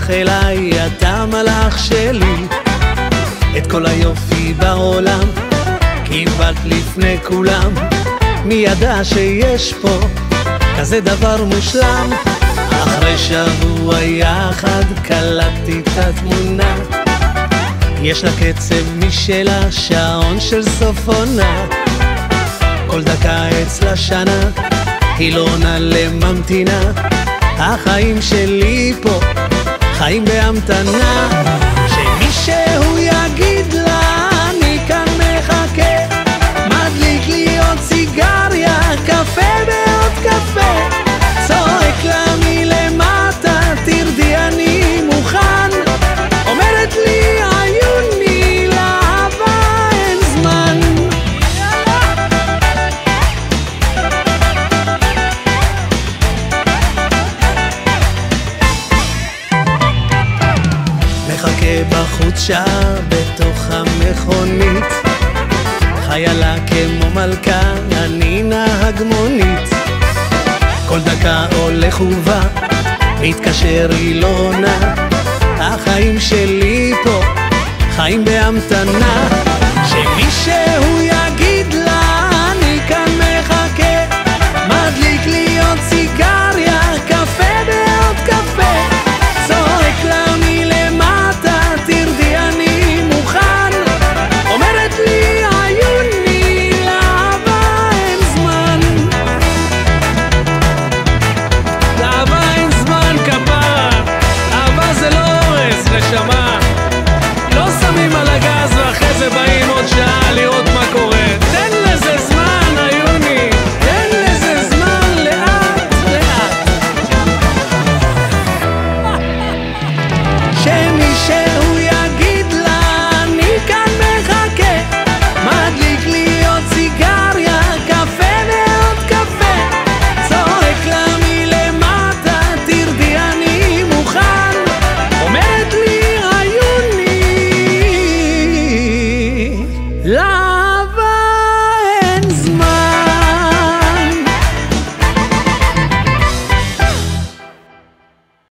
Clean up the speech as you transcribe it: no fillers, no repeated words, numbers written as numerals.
בך אליי, אתה מלאך שלי. את כל היופי בעולם קיבלת לפני כולם. מי ידע שיש פה כזה דבר מושלם? אחרי שבוע יחד קלטתי את התמונה. יש לה קצב משלה, שעון של סוף עונה. כל דקה אצלה שנה, היא לא עונה לממתינה. החיים שלי פה חיים בהמתנה. שמישהו יגיד לה אני כאן מחכה, מדליק לי עוד סיגריה, קפה בעוד קפה, צועק לה מלמטה תרדי אני מוכן, אומרת לי עיוני לאהבה אין זמן. מחכה בחוץ שעה בתוך המכונית, חיילה כמו מלכה, אני נהג מונית. כל דקה הולך ובא, מתקשר היא לא עונה. החיים שלי פה חיים בהמתנה. שמישהו